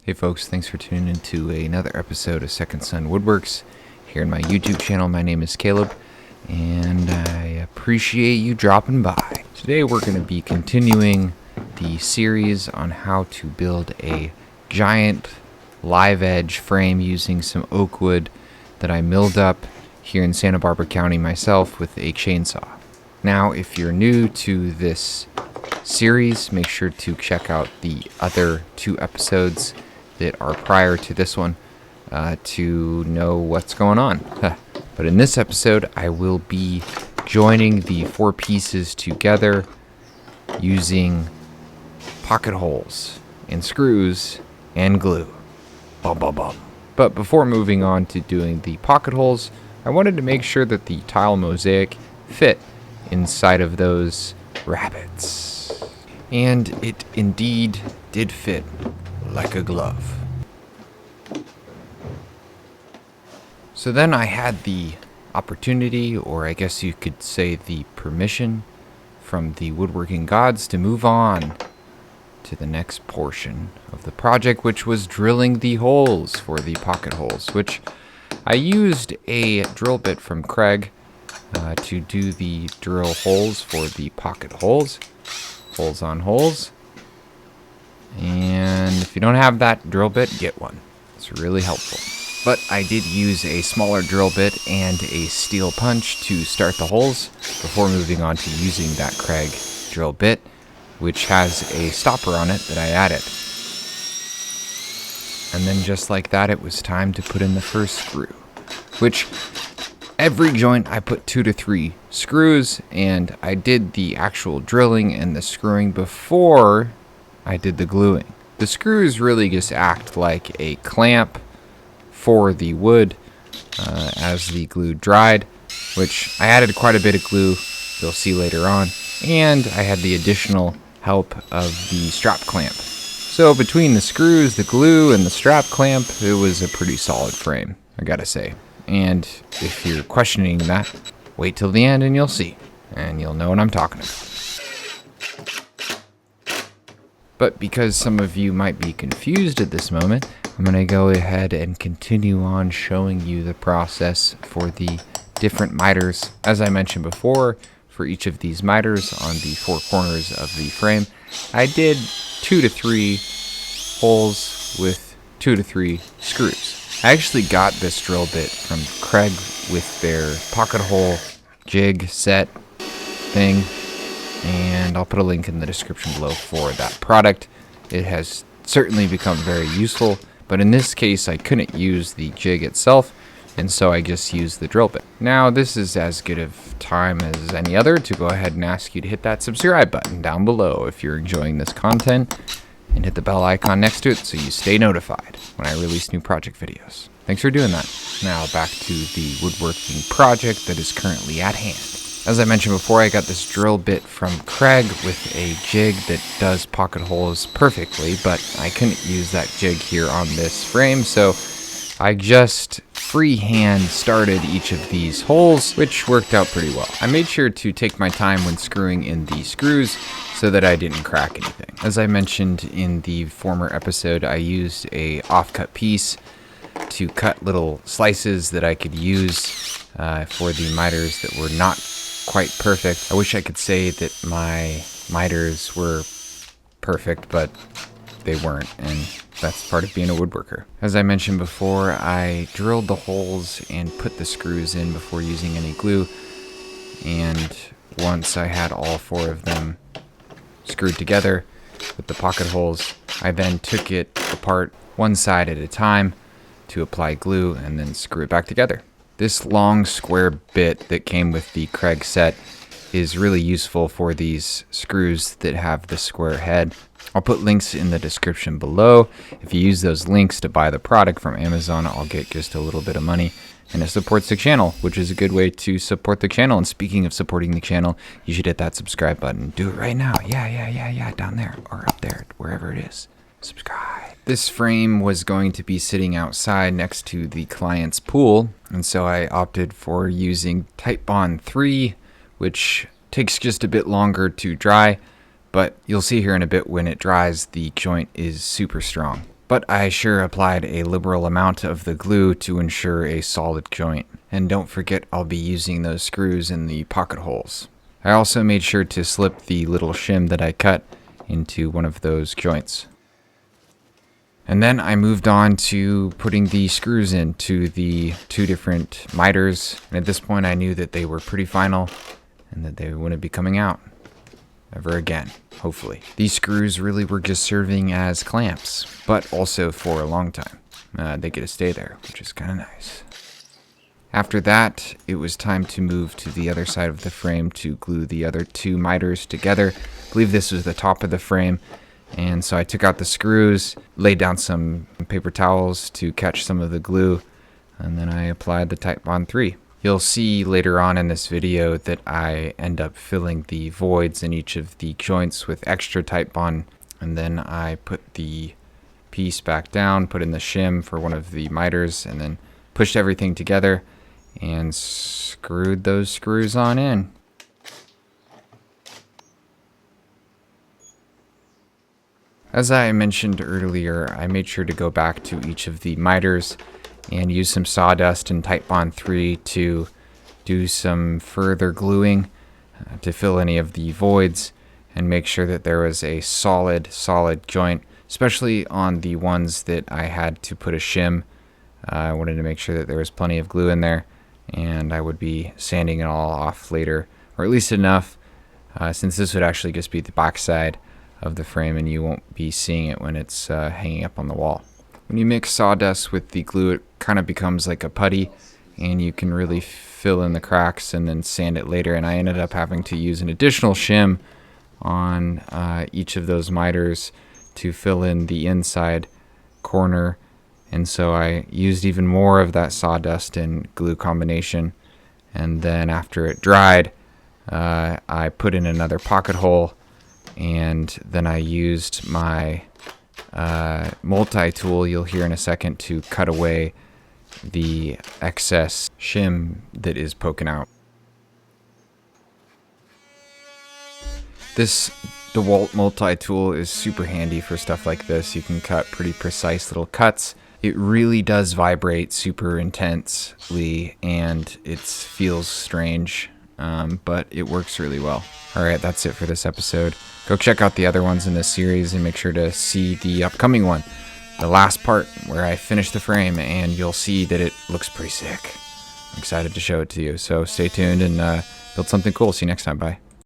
Hey folks, thanks for tuning in to another episode of SecondSonWoodworks here on my YouTube channel. My name is Caleb, and I appreciate you dropping by. Today we're going to be continuing the series on how to build a giant live edge frame using some oak wood that I milled up here in Santa Barbara County myself with a chainsaw. Now, if you're new to this series, make sure to check out the other two episodes that are prior to this one to know what's going on. But in this episode, I will be joining the four pieces together using pocket holes and screws and glue. Bum, bum, bum. But before moving on to doing the pocket holes, I wanted to make sure that the tile mosaic fit inside of those rabbets. And it indeed did fit like a glove. So then I had the opportunity, or I guess you could say the permission, from the woodworking gods to move on to the next portion of the project, which was drilling the holes for the pocket holes, which I used a drill bit from Craig to do the drill holes for the pocket holes. Holes on holes. And if you don't have that drill bit, get one. It's really helpful. But I did use a smaller drill bit and a steel punch to start the holes before moving on to using that Craig drill bit, which has a stopper on it that I added. And then just like that, it was time to put in the first screw, which every joint I put 2 to 3 screws, and I did the actual drilling and the screwing before I did the gluing. The screws really just act like a clamp for the wood as the glue dried, which I added quite a bit of glue, you'll see later on, and I had the additional help of the strap clamp. So between the screws, the glue, and the strap clamp, it was a pretty solid frame, I gotta say. And if you're questioning that, wait till the end and you'll see, and you'll know what I'm talking about. But because some of you might be confused at this moment, I'm going to go ahead and continue on showing you the process for the different miters. As I mentioned before, for each of these miters on the 4 corners of the frame, I did 2 to 3 holes with 2 to 3 screws. I actually got this drill bit from Craig with their pocket hole jig set thing, and I'll put a link in the description below for that product. It has certainly become very useful, but in this case I couldn't use the jig itself, and so I just used the drill bit. Now this is as good of time as any other to go ahead and ask you to hit that subscribe button down below if you're enjoying this content, and hit the bell icon next to it so you stay notified when I release new project videos. Thanks for doing that. Now back to the woodworking project that is currently at hand. As I mentioned before, I got this drill bit from Craig with a jig that does pocket holes perfectly, but I couldn't use that jig here on this frame, so I just freehand started each of these holes, which worked out pretty well. I made sure to take my time when screwing in the screws so that I didn't crack anything. As I mentioned in the former episode, I used a offcut piece to cut little slices that I could use for the miters that were not quite perfect. I wish I could say that my miters were perfect, but they weren't, and that's part of being a woodworker. As I mentioned before, I drilled the holes and put the screws in before using any glue, and once I had all 4 of them screwed together with the pocket holes, I then took it apart one side at a time to apply glue and then screw it back together. This long square bit that came with the Craig set is really useful for these screws that have the square head. I'll put links in the description below. If you use those links to buy the product from Amazon, I'll get just a little bit of money, and it supports the channel, which is a good way to support the channel. And speaking of supporting the channel, you should hit that subscribe button. Do it right now. Yeah, down there or up there, wherever it is. Subscribe. This frame was going to be sitting outside next to the client's pool, and so I opted for using Type Bond 3, which takes just a bit longer to dry, but you'll see here in a bit when it dries, the joint is super strong. but I sure applied a liberal amount of the glue to ensure a solid joint. And don't forget, I'll be using those screws in the pocket holes. I also made sure to slip the little shim that I cut into one of those joints. And then I moved on to putting the screws into the two different miters. And at this point I knew that they were pretty final and that they wouldn't be coming out ever again, hopefully. These screws really were just serving as clamps, but also for a long time. They get to stay there, which is kind of nice. After that, it was time to move to the other side of the frame to glue the other two miters together. I believe this was the top of the frame, and so I took out the screws, laid down some paper towels to catch some of the glue, and then I applied the Titebond 3. You'll see later on in this video that I end up filling the voids in each of the joints with extra Titebond, and then I put the piece back down, put in the shim for one of the miters, and then pushed everything together and screwed those screws on in. As I mentioned earlier, I made sure to go back to each of the miters and use some sawdust and Titebond 3 to do some further gluing to fill any of the voids and make sure that there was a solid joint, especially on the ones that I had to put a shim. I wanted to make sure that there was plenty of glue in there, and I would be sanding it all off later, or at least enough, since this would actually just be the back side of the frame and you won't be seeing it when it's hanging up on the wall. When you mix sawdust with the glue, it kind of becomes like a putty, and you can really fill in the cracks and then sand it later. And I ended up having to use an additional shim on each of those miters to fill in the inside corner. And so I used even more of that sawdust and glue combination. And then after it dried, I put in another pocket hole, and then I used my multi-tool, you'll hear in a second, to cut away the excess shim that is poking out. This DeWalt multi-tool is super handy for stuff like this. You can cut pretty precise little cuts. It really does vibrate super intensely, and it feels strange, but it works really well. Alright, that's it for this episode. Go check out the other ones in this series and make sure to see the upcoming one, the last part where I finish the frame, and you'll see that it looks pretty sick. I'm excited to show it to you, so stay tuned and build something cool. See you next time. Bye.